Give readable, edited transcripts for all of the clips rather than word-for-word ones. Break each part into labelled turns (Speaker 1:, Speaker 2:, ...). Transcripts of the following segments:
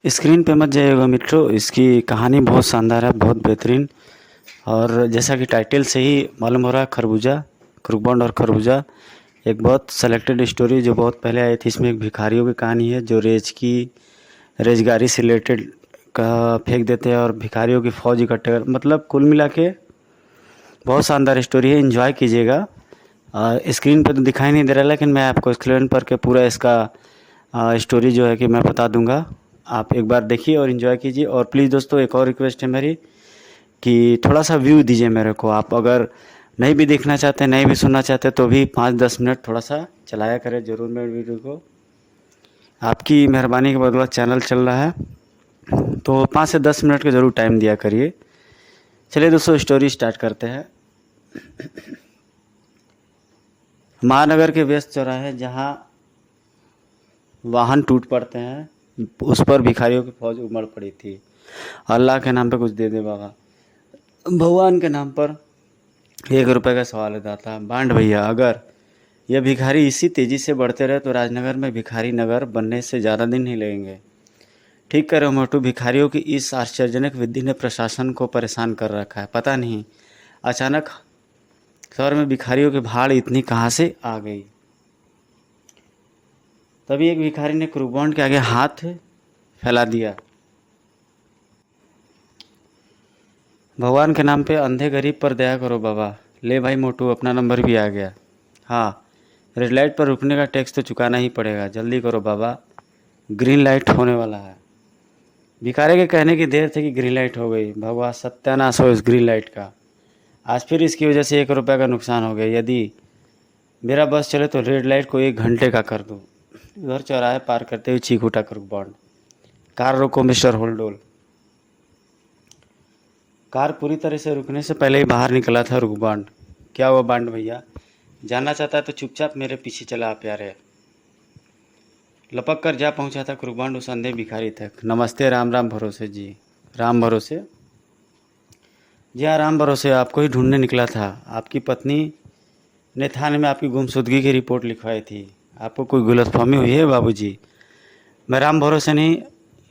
Speaker 1: Screen पे मत जाइएगा मित्रों, इसकी कहानी बहुत शानदार है, बहुत बेहतरीन। और जैसा कि टाइटल से ही मालूम हो रहा है, खरबूजा, क्रूकबॉन्ड और खरबूजा एक बहुत सेलेक्टेड स्टोरी जो बहुत पहले आई थी। इसमें एक भिखारियों की कहानी है जो रेजगारी से रिलेटेड का फेंक देते हैं और भिखारियों की फ़ौज इकट्ठे कर, मतलब कुल मिला के बहुत शानदार स्टोरी है। एंजॉय कीजिएगा। स्क्रीन पे तो दिखाई नहीं दे रहा, लेकिन मैं आपको स्क्रीन पर के पूरा इसका स्टोरी जो है कि मैं बता दूंगा। आप एक बार देखिए और इन्जॉय कीजिए। और प्लीज़ दोस्तों, एक और रिक्वेस्ट है मेरी कि थोड़ा सा व्यू दीजिए मेरे को। आप अगर नहीं भी देखना चाहते, नहीं भी सुनना चाहते, तो भी 5-10 मिनट थोड़ा सा चलाया करें ज़रूर मेरे वीडियो को। आपकी मेहरबानी के बदौलत चैनल चल रहा है, तो 5 से 10 मिनट का ज़रूर टाइम दिया करिए। चलिए दोस्तों, स्टोरी स्टार्ट करते हैं। महानगर के व्यस्त चौराहे जहाँ वाहन टूट पड़ते हैं, उस पर भिखारियों की फौज उमड़ पड़ी थी। अल्लाह के नाम पे कुछ दे दे बाबा, भगवान के नाम पर 1 रुपए का सवाल अदा था। बांड भैया, अगर यह भिखारी इसी तेज़ी से बढ़ते रहे तो राजनगर में भिखारी नगर बनने से ज़्यादा दिन नहीं लगेंगे। ठीक करे मोटू, भिखारियों की इस आश्चर्यजनक वृद्धि ने प्रशासन को परेशान कर रखा है। पता नहीं अचानक शहर में भिखारियों की भाड़ इतनी कहाँ से आ गई। तभी एक भिखारी ने क्रूकबॉन्ड के आगे हाथ फैला दिया। भगवान के नाम पे अंधे गरीब पर दया करो बाबा। ले भाई मोटू, अपना नंबर भी आ गया। हाँ, रेड लाइट पर रुकने का टैक्स तो चुकाना ही पड़ेगा। जल्दी करो बाबा, ग्रीन लाइट होने वाला है। भिखारी के कहने की देर थी कि ग्रीन लाइट हो गई। भगवान सत्यानाश हो इस ग्रीन लाइट का। आज फिर इसकी वजह से 1 रुपये का नुकसान हो गया। यदि मेरा बस चले तो रेड लाइट को 1 घंटे का कर दो। उधर चौराहे पार करते हुए चीख उठा क्रूकबॉन्ड। कार रोको मिस्टर होल्डोल। कार पूरी तरह से रुकने से पहले ही बाहर निकला था क्रूकबॉन्ड। क्या हुआ बांड भैया? जानना चाहता है तो चुपचाप मेरे पीछे चला आ प्यारे। लपक कर जा पहुंचा था क्रूकबॉन्ड उस अंधे भिखारी तक। नमस्ते, राम राम भरोसे जी। राम भरोसे? जी हाँ, राम भरोसे, आपको ही ढूंढने निकला था। आपकी पत्नी ने थाने में आपकी गुमशुदगी की रिपोर्ट लिखवाई थी। आपको कोई गलतफहमी हुई है बाबूजी? मैं राम भरोसे नहीं,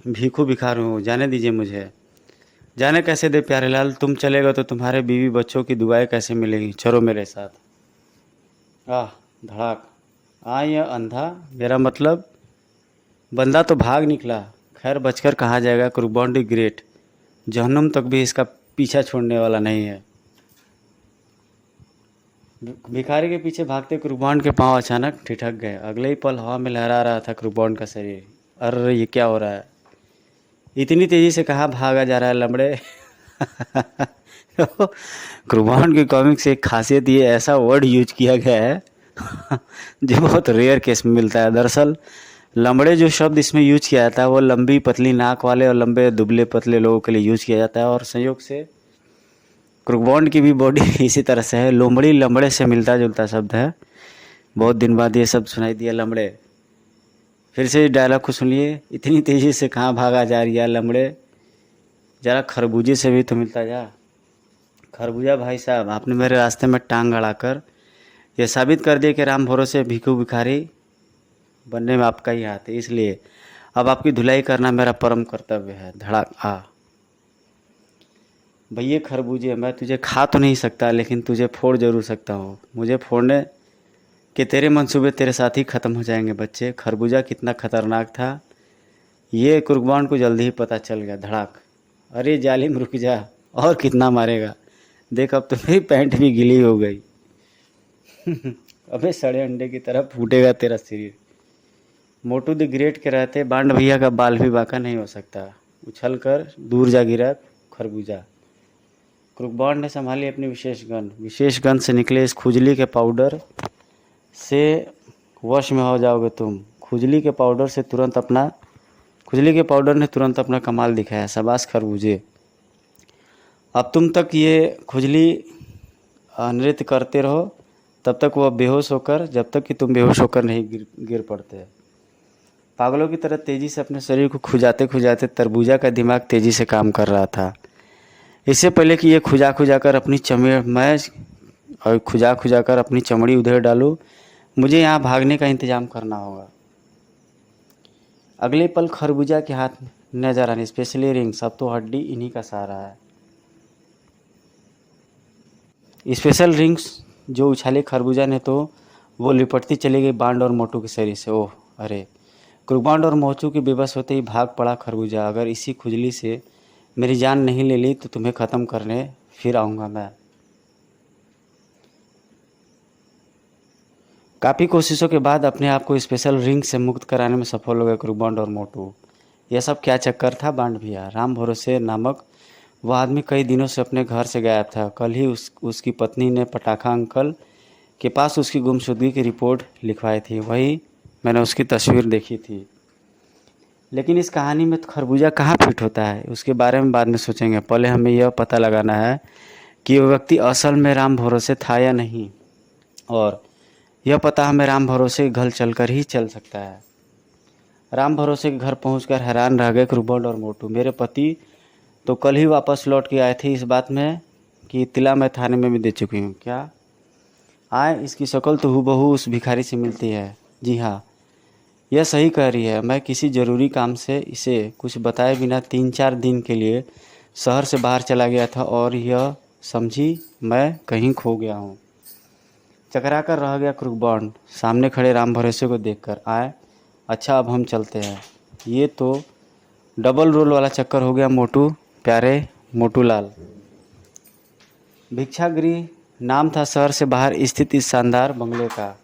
Speaker 1: भीखू भिखारी हूँ। जाने दीजिए मुझे। जाने कैसे दे प्यारे लाल, तुम चलेगा तो तुम्हारे बीवी बच्चों की दुआएं कैसे मिलेगी? चलो मेरे साथ। आह, धड़ाक। यह अंधा, मेरा मतलब बंदा तो भाग निकला। खैर, बचकर कहाँ जाएगा। क्रूकबॉन्ड ग्रेट, जहन्नुम तक भी इसका पीछा छोड़ने वाला नहीं है। भिखारी के पीछे भागते क्रूकबॉन्ड के पांव अचानक ठिठक गए। अगले ही पल हवा में लहरा रहा था क्रूकबॉन्ड का शरीर। अरे ये क्या हो रहा है? इतनी तेजी से कहाँ भागा जा रहा है लमड़े? क्रूकबॉन्ड की कॉमिक से एक खासियत ये ऐसा वर्ड यूज किया गया है जो बहुत रेयर केस में मिलता है। दरअसल लमड़े जो शब्द इसमें यूज किया जाता है वो लंबी पतली नाक वाले और लंबे दुबले पतले लोगों के लिए यूज किया जाता है। और संयोग से क्रूकबॉन्ड की भी बॉडी इसी तरह से है। लोमड़ी लंबड़े से मिलता जुलता शब्द है। बहुत दिन बाद ये शब्द सुनाई दिया, लमड़े। फिर से डायलॉग को सुनिए। इतनी तेज़ी से कहाँ भागा जा रही है लमड़े? ज़रा खरबूजे से भी तो मिलता जा। खरबूजा भाई साहब, आपने मेरे रास्ते में टांग अड़ाकर यह साबित कर दिया कि राम भरोसे भीखू भिखारी बनने में आपका ही हाथ है। इसलिए अब आपकी धुलाई करना मेरा परम कर्तव्य है। धड़ाक आ। भैया खरबूजे, मैं तुझे खा तो नहीं सकता, लेकिन तुझे फोड़ जरूर सकता हूँ। मुझे फोड़ने के तेरे मंसूबे तेरे साथ ही ख़त्म हो जाएंगे बच्चे। खरबूजा कितना खतरनाक था ये क्रूकबॉन्ड को जल्दी ही पता चल गया। धड़ाक। अरे जालिम रुक जा, और कितना मारेगा? देख, अब तो मेरी पैंट भी गीली हो गई। अबे सड़े अंडे की तरह फूटेगा तेरा शरीर। मोटू द ग्रेट के रहते बांड भैया का बाल भी बांका नहीं हो सकता। उछल कर दूर जा गिरा खरबूजा। क्रूकबॉन्ड ने संभाली अपनी विशेष गन से निकले इस खुजली के पाउडर से वश में हो जाओगे तुम। खुजली के पाउडर ने तुरंत अपना कमाल दिखाया। शाबाश खरबूजे, अब तुम तक ये खुजली नृत्य करते रहो तब तक वह बेहोश होकर, जब तक कि तुम बेहोश होकर नहीं गिर पड़ते। पागलों की तरह तेजी से अपने शरीर को खुजाते खुजाते तरबूजा का दिमाग तेजी से काम कर रहा था। इससे पहले कि ये खुजा खुजा कर अपनी चमड़ी उधेड़ डालूं, मुझे यहाँ भागने का इंतजाम करना होगा। अगले पल खरबूजा के हाथ नजर आनी, स्पेशली रिंग्स, अब तो हड्डी इन्हीं का सहारा है। स्पेशल रिंग्स जो उछाले खरबूजा ने तो वो लिपटती चली गई बांड और मोटू के शरीर से। ओह अरे, कुर्बान और मोचू के बेबस होते ही भाग पड़ा खरबूजा। अगर इसी खुजली से मेरी जान नहीं ले ली तो तुम्हें ख़त्म करने फिर आऊँगा मैं। काफ़ी कोशिशों के बाद अपने आप को स्पेशल रिंग से मुक्त कराने में सफल हो गए कुर्बान और मोटू। यह सब क्या चक्कर था बांड भैया? राम भरोसे नामक वह आदमी कई दिनों से अपने घर से गायब था। कल ही उसकी पत्नी ने पटाखा अंकल के पास उसकी गुमशुदगी की रिपोर्ट लिखवाई थी। वही मैंने उसकी तस्वीर देखी थी। लेकिन इस कहानी में तो खरबूजा कहाँ फिट होता है, उसके बारे में बाद में सोचेंगे। पहले हमें यह पता लगाना है कि वह व्यक्ति असल में राम भरोसे था या नहीं, और यह पता हमें राम भरोसे के घर चलकर ही चल सकता है। राम भरोसे के घर पहुंचकर हैरान रह गए कुर्बान और मोटू। मेरे पति तो कल ही वापस लौट के आए थे इस बात में कि इत्तला मैं थाने में भी दे चुकी हूँ। क्या आए, इसकी शक्ल तो हूबहू उस भिखारी से मिलती है। जी हाँ, यह सही कह रही है। मैं किसी ज़रूरी काम से इसे कुछ बताए बिना 3-4 दिन के लिए शहर से बाहर चला गया था और यह समझी मैं कहीं खो गया हूँ। चकरा कर रह गया कुर्बान सामने खड़े राम भरोसे को देखकर। आए, अच्छा अब हम चलते हैं। ये तो डबल रोल वाला चक्कर हो गया मोटू प्यारे मोटू लाल। भिक्षागृह नाम था शहर से बाहर स्थित इस शानदार बंगले का,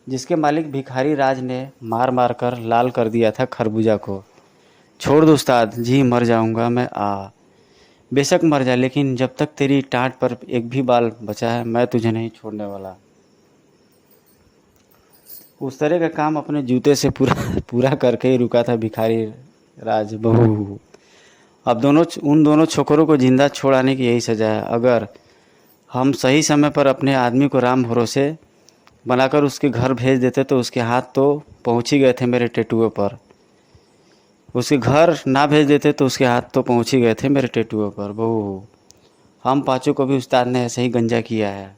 Speaker 1: जिसके मालिक भिखारी राज ने मार मार कर लाल कर दिया था खरबूजा को। छोड़ दो उस्ताद जी, मर जाऊंगा मैं। बेशक मर जा, लेकिन जब तक तेरी टाँट पर एक भी बाल बचा है मैं तुझे नहीं छोड़ने वाला। उस तरह का काम अपने जूते से पूरा पूरा करके ही रुका था भिखारी राज बहू। अब उन दोनों छोकरों को जिंदा छोड़ाने की यही सजा है। अगर हम सही समय पर अपने आदमी को राम भरोसे बनाकर उसके घर भेज देते तो उसके हाथ तो पहुंच ही गए थे मेरे टेटुओं पर। उसके घर ना भेज देते तो उसके हाथ तो पहुंच ही गए थे मेरे टेटुओं पर। बहू, हम पाँचों को भी उस्ताद ने ऐसे ही गंजा किया है।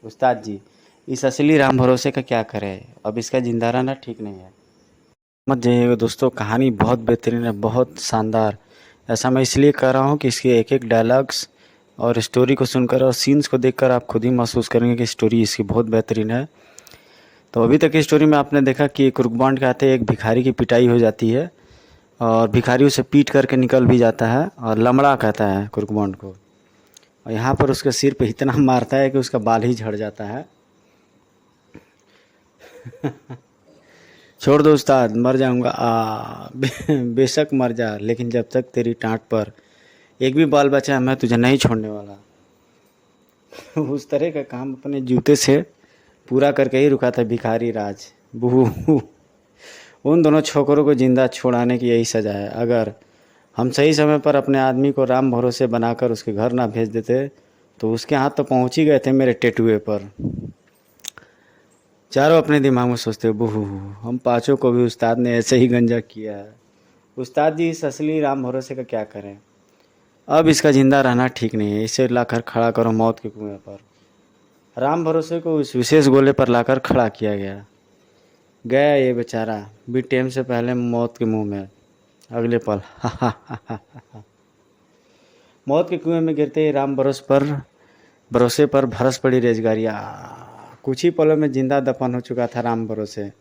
Speaker 1: उस्ताद जी, इस असली राम भरोसे का क्या करें? अब इसका जिंदा रहना ठीक नहीं है। मत जाइएगा दोस्तों, कहानी बहुत बेहतरीन है, बहुत शानदार। ऐसा मैं इसलिए कर रहा हूँ कि इसके एक एक डायलॉग्स और स्टोरी को सुनकर और सीन्स को देखकर आप खुद ही महसूस करेंगे कि स्टोरी इसकी बहुत बेहतरीन है। तो अभी तक की स्टोरी में आपने देखा कि कुर्बान के आते एक भिखारी की पिटाई हो जाती है और भिखारी उसे पीट करके निकल भी जाता है और लमड़ा कहता है कुर्बान को। और यहाँ पर उसके सिर पे इतना मारता है कि उसका बाल ही झड़ जाता है। छोड़ दो उस्ताद, मर जाऊंगा। बेशक मर जा, लेकिन जब तक तेरी टाँट पर एक भी बाल बचा है मैं तुझे नहीं छोड़ने वाला। उस तरह का काम अपने जूते से पूरा करके ही रुका था भिखारी राज बहू। उन दोनों छोकरों को जिंदा छुड़ाने की यही सजा है। अगर हम सही समय पर अपने आदमी को राम भरोसे बनाकर उसके घर ना भेज देते तो उसके हाथ तो पहुंच ही गए थे मेरे टेटुए पर। चारों अपने दिमाग में सोचते हो, बहू हम पाँचों को भी उस्ताद ने ऐसे ही गंजा किया है। उस्ताद जी, इस असली राम भरोसे का क्या करें? अब इसका जिंदा रहना ठीक नहीं है, इसे लाकर खड़ा करो मौत के कुएं पर। राम भरोसे को उस विशेष गोले पर लाकर खड़ा किया गया। गया ये बेचारा भी टाइम से पहले मौत के मुंह में। अगले पल मौत के कुएं में गिरते ही राम भरोसे पर भरस पड़ी रेजगारियाँ। कुछ ही पलों में जिंदा दफन हो चुका था राम भरोसे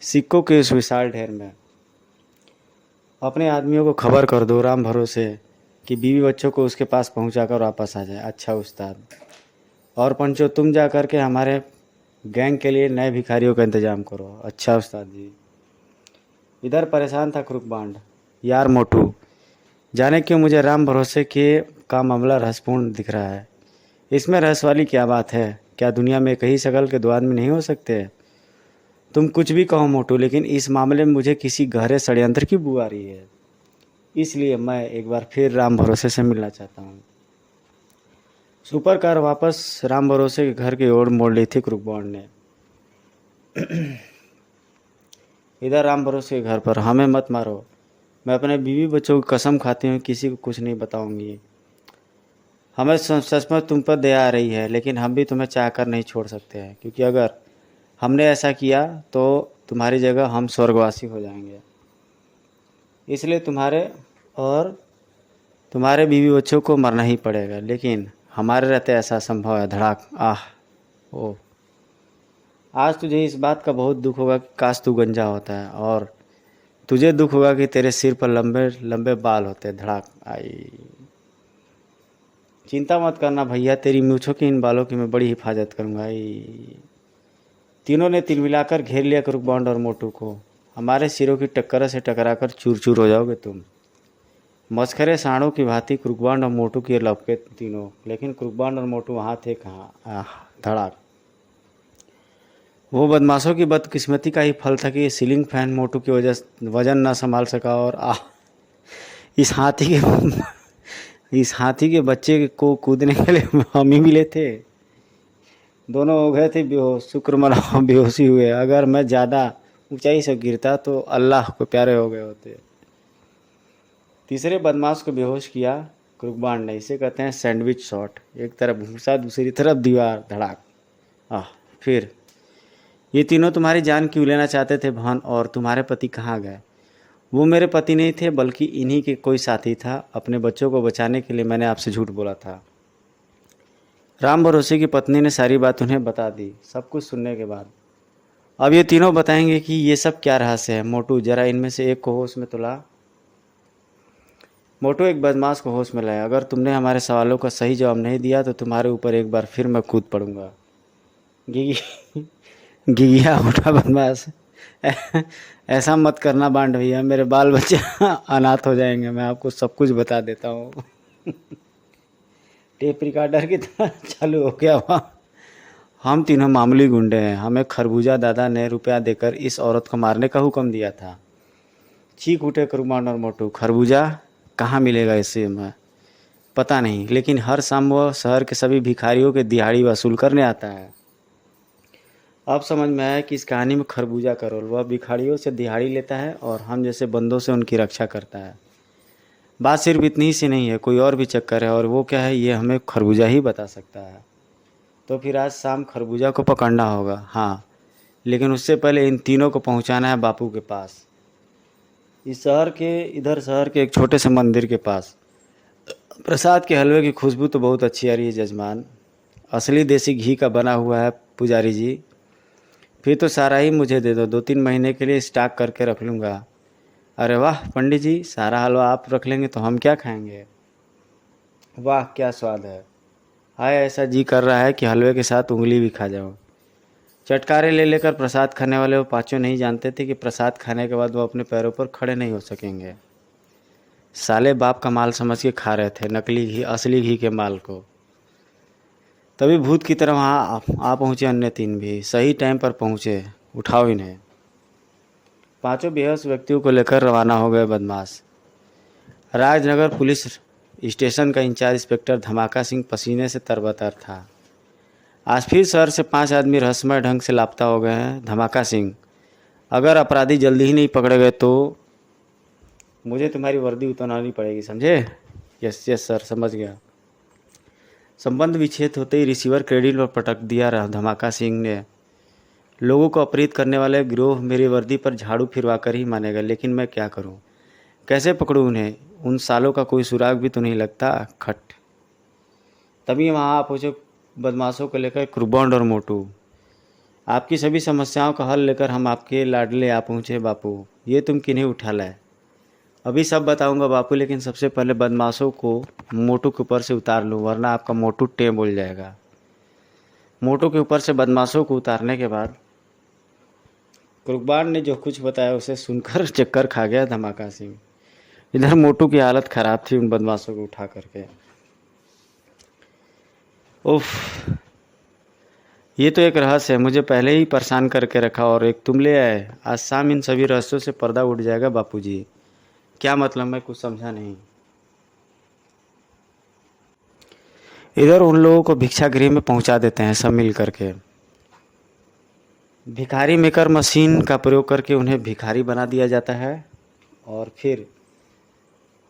Speaker 1: सिक्कों के उस विशाल ढेर में। अपने आदमियों को खबर कर दो राम भरोसे कि बीवी बच्चों को उसके पास पहुंचा कर वापस आ जाए। अच्छा उस्ताद। और पंचो, तुम जा कर के हमारे गैंग के लिए नए भिखारियों का इंतजाम करो। अच्छा उस्ताद जी। इधर परेशान था क्रुकबांड। यार मोटू, जाने क्यों मुझे राम भरोसे के का मामला रहस्यपूर्ण दिख रहा है। इसमें रहस्य वाली क्या बात है? क्या दुनिया में कई शक्ल के दो आदमी नहीं हो सकते? तुम कुछ भी कहो मोटू, लेकिन इस मामले में मुझे किसी गहरे षड्यंत्र की बू आ रही है। इसलिए मैं एक बार फिर राम भरोसे से मिलना चाहता हूँ। सुपर कार वापस राम भरोसे के घर की ओर मोड़ ली थी क्रुकबांड ने। इधर राम भरोसे के घर पर। हमें मत मारो, मैं अपने बीवी बच्चों की कसम खाती हूँ किसी को कुछ नहीं बताऊंगी। हमें सच में तुम पर दया आ रही है, लेकिन हम भी तुम्हें चाहकर नहीं छोड़ सकते हैं, क्योंकि अगर हमने ऐसा किया तो तुम्हारी जगह हम स्वर्गवासी हो जाएंगे। इसलिए तुम्हारे बीवी बच्चों को मरना ही पड़ेगा, लेकिन हमारे रहते ऐसा संभव है। धड़ाक। आह। ओ। आज तुझे इस बात का बहुत दुख होगा कि काश तू गंजा होता है, और तुझे दुख होगा कि तेरे सिर पर लंबे लंबे बाल होते। धड़ाक। आई। चिंता मत करना भैया, तेरी मूंछों की इन बालों की मैं बड़ी हिफाजत करूंगा। आई। तीनों ने तिल मिलाकर घेर लिया क्रूकबॉन्ड और मोटू को। हमारे सिरों की टक्कर से टकराकर चूर चूर हो जाओगे तुम। मस्खरे सांडों की भांति क्रूकबॉन्ड और मोटू की लपके तीनों, लेकिन क्रूकबॉन्ड और मोटू वहाँ थे कहाँ। आह। धड़ाक। वो बदमाशों की बदकिस्मती का ही फल था कि सीलिंग फैन मोटू की वजह वजन न संभाल सका, और इस हाथी के इस हाथी के बच्चे को कूदने के लिए हम ही मिले थे। दोनों हो गए थे बेहोश। शुक्र मनाओ बेहोशी हुए, अगर मैं ज़्यादा ऊंचाई से गिरता तो अल्लाह को प्यारे हो गए होते। तीसरे बदमाश को बेहोश किया क्रूकबॉन्ड ने। इसे कहते हैं सैंडविच शॉट। एक तरफ भूसा, दूसरी तरफ दीवार। धड़ाक। आह। फिर ये तीनों तुम्हारी जान क्यों लेना चाहते थे भान, और तुम्हारे पति कहाँ गए? वो मेरे पति नहीं थे, बल्कि इन्हीं के कोई साथी था। अपने बच्चों को बचाने के लिए मैंने आपसे झूठ बोला था। राम भरोसे की पत्नी ने सारी बात उन्हें बता दी। सब कुछ सुनने के बाद अब ये तीनों बताएंगे कि ये सब क्या रहस्य है। मोटू, जरा इनमें से एक को होश में तो ला। मोटू एक बदमाश को होश में लाया। अगर तुमने हमारे सवालों का सही जवाब नहीं दिया तो तुम्हारे ऊपर एक बार फिर मैं कूद पड़ूंगा। गिगी गिगिया उठा बदमाश। ऐसा मत करना बांड भैया, मेरे बाल बच्चे अनाथ हो जाएंगे। मैं आपको सब कुछ बता देता हूँ। टेप रिकॉर्डर की तरह चालू हो गया वहाँ। हम तीनों मामूली गुंडे हैं। हमें खरबूजा दादा ने रुपया देकर इस औरत को मारने का हुक्म दिया था। चीख उठे कुरबान और मोटू। खरबूजा कहाँ मिलेगा इसे? मैं पता नहीं, लेकिन हर शाम वह शहर के सभी भिखारियों के दिहाड़ी वसूल करने आता है। अब समझ में आया कि इस कहानी में खरबूजा का रोल। वह भिखारियों से दिहाड़ी लेता है और हम जैसे बंदों से उनकी रक्षा करता है। बात सिर्फ इतनी ही सी नहीं है, कोई और भी चक्कर है, और वो क्या है ये हमें खरबूजा ही बता सकता है। तो फिर आज शाम खरबूजा को पकड़ना होगा। हाँ, लेकिन उससे पहले इन तीनों को पहुंचाना है बापू के पास, इधर शहर के एक छोटे से मंदिर के पास। प्रसाद के हलवे की खुशबू तो बहुत अच्छी आ रही है जजमान। असली देसी घी का बना हुआ है पुजारी जी। फिर तो सारा ही मुझे दे दो, 2-3 महीने के लिए स्टॉक करके रख लूँगा। अरे वाह पंडित जी, सारा हलवा आप रख लेंगे तो हम क्या खाएंगे? वाह क्या स्वाद है। हाय, ऐसा जी कर रहा है कि हलवे के साथ उंगली भी खा जाऊं। चटकारे ले लेकर प्रसाद खाने वाले वो पांचों नहीं जानते थे कि प्रसाद खाने के बाद वो अपने पैरों पर खड़े नहीं हो सकेंगे। साले बाप का माल समझ के खा रहे थे नकली घी असली घी के माल को। तभी भूत की तरह वहाँ आ पहुँचे अन्य तीन भी। सही टाइम पर पहुँचे। उठाओ इन्हें। पांचों बेहोश व्यक्तियों को लेकर रवाना हो गए बदमाश। राजनगर पुलिस स्टेशन का इंचार्ज इंस्पेक्टर धमाका सिंह पसीने से तरबतर था। आज फिर शहर से 5 आदमी रहस्यमय ढंग से लापता हो गए हैं। धमाका सिंह, अगर अपराधी जल्दी ही नहीं पकड़े गए तो मुझे तुम्हारी वर्दी उतारनी पड़ेगी, समझे? यस यस सर, समझ गया। संबंध विच्छेद होते ही रिसीवर क्रेडिट पर पटक दिया धमाका सिंह ने। लोगों को अपहृत करने वाले गिरोह मेरी वर्दी पर झाड़ू फिरवा कर ही मानेगा, लेकिन मैं क्या करूं? कैसे पकड़ूं उन्हें? उन सालों का कोई सुराग भी तो नहीं लगता। खट। तभी वहाँ आप पहुँचे बदमाशों को लेकर क्रूबॉन्ड और मोटू। आपकी सभी समस्याओं का हल लेकर हम आपके लाडले आ पहुँचे बापू। ये तुम किन्हें उठा लाए? अभी सब बताऊंगा बापू, लेकिन सबसे पहले बदमाशों को मोटू के ऊपर से उतार लूँ, वरना आपका मोटू टे बोल जाएगा। मोटू के ऊपर से बदमाशों को उतारने के बाद कुर्बान ने जो कुछ बताया उसे सुनकर चक्कर खा गया धमाका सिंह। इधर मोटू की हालत खराब थी उन बदमाशों को उठा करके। उफ, ये तो एक रहस्य है, मुझे पहले ही परेशान करके रखा और एक तुम ले आए। आज शाम इन सभी रहस्यों से पर्दा उठ जाएगा बापूजी। क्या मतलब? मैं कुछ समझा नहीं। इधर उन लोगों को भिक्षा गृह में पहुंचा देते हैं सब मिल करके। भिखारी मेकर मशीन का प्रयोग करके उन्हें भिखारी बना दिया जाता है, और फिर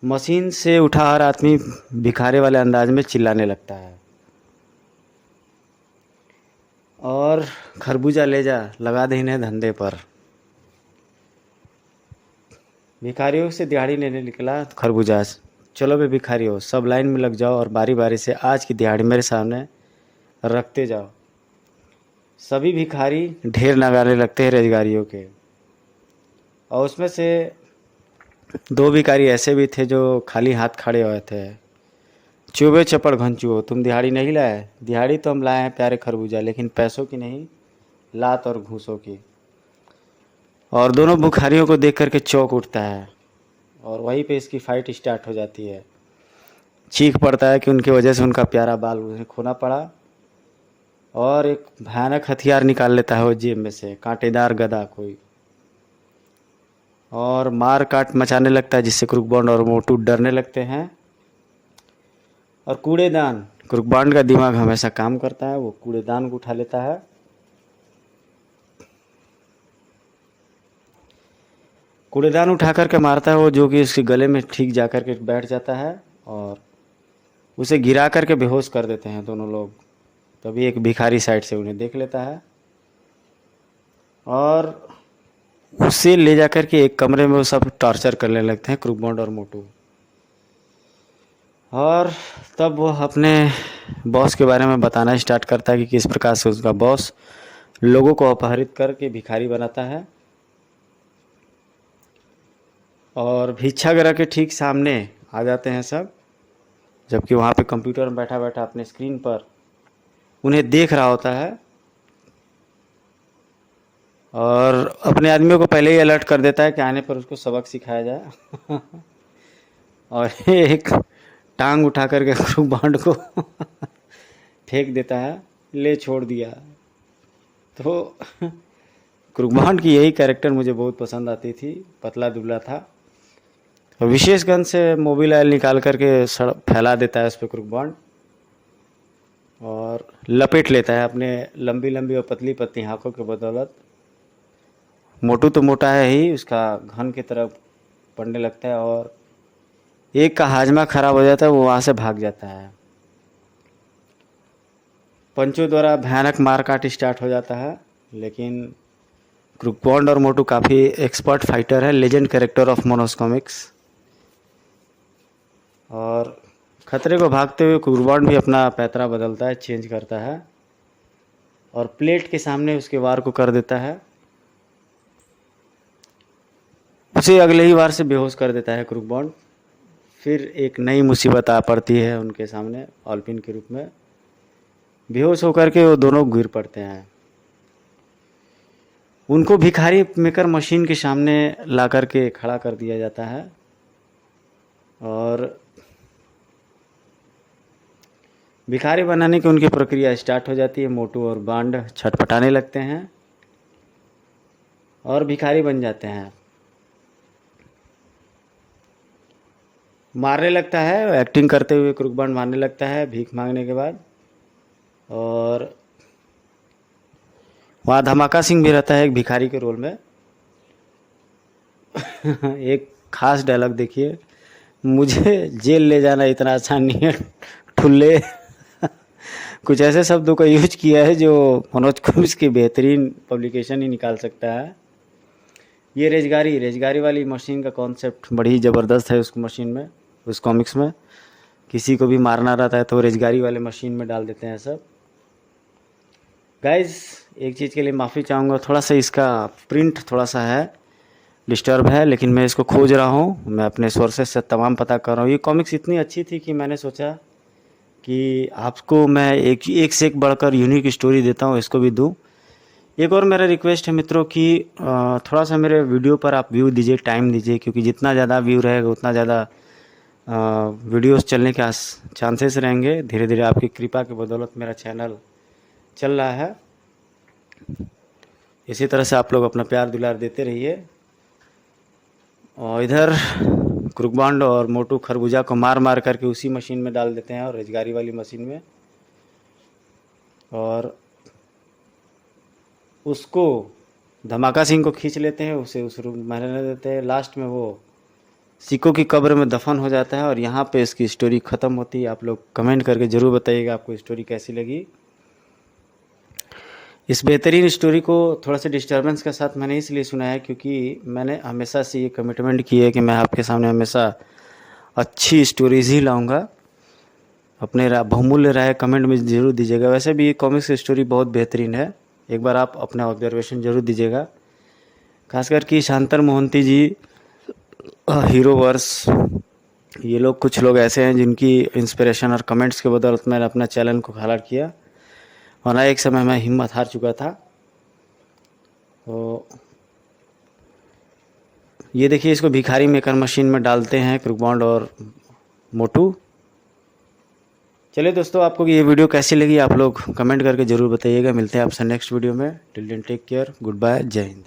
Speaker 1: मशीन से उठा हर आदमी भिखारे वाले अंदाज में चिल्लाने लगता है। और खरबूजा ले जा, लगा दे इन्हें धंधे पर। भिखारियों से दिहाड़ी लेने निकला खरबूजा। चलो बे भिखारियों, सब लाइन में लग जाओ और बारी बारी से आज की दिहाड़ी मेरे सामने रखते जाओ। सभी भिखारी ढेर लगाने लगते हैं रोजगारियों के, और उसमें से दो भिखारी ऐसे भी थे जो खाली हाथ खड़े हुए थे। चुबे चपड़ घंचुओ, तुम दिहाड़ी नहीं लाए? दिहाड़ी तो हम लाए हैं प्यारे खरबूजा, लेकिन पैसों की नहीं, लात और घूसों की। और दोनों भिखारियों को देख करके चौंक उठता है, और वहीं पे इसकी फाइट स्टार्ट हो जाती है। चीख पड़ता है कि उनकी वजह से उनका प्यारा बाल उन्हें खोना पड़ा, और एक भयानक हथियार निकाल लेता है वो जेब में से, कांटेदार गदा कोई, और मार काट मचाने लगता है, जिससे क्रूकबॉन्ड और मोटू डरने लगते हैं। और कूड़ेदान, क्रूकबॉन्ड का दिमाग हमेशा काम करता है, वो कूड़ेदान को उठा लेता है। कूड़ेदान उठा करके मारता है वो, जो कि उसके गले में ठीक जा कर के बैठ जाता है, और उसे गिरा करके बेहोश कर देते हैं दोनों लोग। तभी एक भिखारी साइड से उन्हें देख लेता है, और उसे ले जा कर के एक कमरे में वो सब टॉर्चर करने लगते हैं, क्रूकबॉन्ड और मोटू। और तब वो अपने बॉस के बारे में बताना स्टार्ट करता है कि किस प्रकार से उसका बॉस लोगों को अपहरित करके भिखारी बनाता है। और भिक्षागृह के ठीक सामने आ जाते हैं सब, जबकि वहाँ पे कंप्यूटर में बैठा बैठा अपने स्क्रीन पर उन्हें देख रहा होता है, और अपने आदमियों को पहले ही अलर्ट कर देता है कि आने पर उसको सबक सिखाया जाए। और एक टांग उठा करके क्रूकबॉन्ड को फेंक देता है, ले छोड़ दिया। तो क्रूकबॉन्ड की यही कैरेक्टर मुझे बहुत पसंद आती थी, पतला दुबला था। और विशेष गन से मोबिल ऑयल निकाल करके फैला देता है उस पर क्रूकबॉन्ड, और लपेट लेता है अपने लंबी लंबी और पतली पतली आँखों के बदौलत। मोटू तो मोटा है ही, उसका घन की तरफ पड़ने लगता है, और एक का हाजमा खराब हो जाता है, वो वहाँ से भाग जाता है। पंचों द्वारा भयानक मारकाट स्टार्ट हो जाता है, लेकिन क्रूकबॉन्ड और मोटू काफ़ी एक्सपर्ट फाइटर है, लेजेंड कैरेक्टर ऑफ मोनोस कॉमिक्स। और खतरे को भागते हुए क्रूकबॉन्ड भी अपना पैतरा बदलता है, चेंज करता है, और प्लेट के सामने उसके वार को कर देता है। उसे अगले ही वार से बेहोश कर देता है क्रूकबॉन्ड। फिर एक नई मुसीबत आ पड़ती है उनके सामने ऑलपिन के रूप में। बेहोश होकर के वो दोनों गिर पड़ते हैं। उनको भिखारी मेकर मशीन के सामने ला करके खड़ा कर दिया जाता है, और भिखारी बनाने की उनकी प्रक्रिया स्टार्ट हो जाती है। मोटू और बांड छटपटाने लगते हैं और भिखारी बन जाते हैं। मारने लगता है, एक्टिंग करते हुए क्रूकबॉन्ड मारने लगता है भीख मांगने के बाद। और वहाँ धमाका सिंह भी रहता है एक भिखारी के रोल में। एक खास डायलॉग देखिए, मुझे जेल ले जाना इतना आसान नहीं है ठुल्ले। कुछ ऐसे शब्दों का यूज किया है जो मनोज कुम्स की बेहतरीन पब्लिकेशन ही निकाल सकता है। ये रेजगारी वाली मशीन का कॉन्सेप्ट बड़ी ही ज़बरदस्त है उस मशीन में, उस कॉमिक्स में। किसी को भी मारना रहता है तो रेजगारी वाले मशीन में डाल देते हैं सब। गाइज एक चीज़ के लिए माफ़ी चाहूँगा, थोड़ा सा इसका प्रिंट थोड़ा सा है डिस्टर्ब है, लेकिन मैं इसको खोज रहा हूँ, मैं अपने सोर्सेस से तमाम पता कर रहा हूँ। ये कॉमिक्स इतनी अच्छी थी कि मैंने सोचा कि आपको मैं एक से एक बढ़कर यूनिक स्टोरी देता हूँ, इसको भी दूँ। एक और मेरा रिक्वेस्ट है मित्रों कि थोड़ा सा मेरे वीडियो पर आप व्यू दीजिए, टाइम दीजिए, क्योंकि जितना ज़्यादा व्यू रहेगा उतना ज़्यादा वीडियोस चलने के चांसेस रहेंगे। धीरे धीरे आपकी कृपा की बदौलत मेरा चैनल चल रहा है। इसी तरह से आप लोग अपना प्यार दुलार देते रहिए। और इधर क्रूकबॉन्ड और मोटू खरबूजा को मार मार करके उसी मशीन में डाल देते हैं, और रेजगारी वाली मशीन में, और उसको धमाका सिंह को खींच लेते हैं, उसे उस रूम में रहने देते हैं। लास्ट में वो सिक्कों की कब्र में दफन हो जाता है, और यहाँ पे इसकी स्टोरी ख़त्म होती है। आप लोग कमेंट करके ज़रूर बताइएगा आपको स्टोरी कैसी लगी। इस बेहतरीन स्टोरी को थोड़ा सा डिस्टर्बेंस के साथ मैंने इसलिए सुनाया क्योंकि मैंने हमेशा से ये कमिटमेंट की है कि मैं आपके सामने हमेशा अच्छी स्टोरीज़ ही लाऊंगा। अपने बहुमूल्य राय कमेंट में ज़रूर दीजिएगा। वैसे भी ये कॉमिक्स स्टोरी बहुत बेहतरीन है, एक बार आप अपना ऑब्जर्वेशन ज़रूर दीजिएगा। खासकर कि शांतर मोहंती जी, हीरो वर्स, ये लोग कुछ लोग ऐसे हैं जिनकी इंस्पिरेशन और कमेंट्स के बदौलत मैंने अपना चैनल को खड़ा किया, वरना एक समय मैं हिम्मत हार चुका था। तो ये देखिए, इसको भिखारी मेकर मशीन में डालते हैं क्रूकबॉन्ड और मोटू। चलिए दोस्तों, आपको ये वीडियो कैसी लगी आप लोग कमेंट करके ज़रूर बताइएगा। मिलते हैं आपसे नेक्स्ट वीडियो में। Till then take care, good bye, जय हिंद।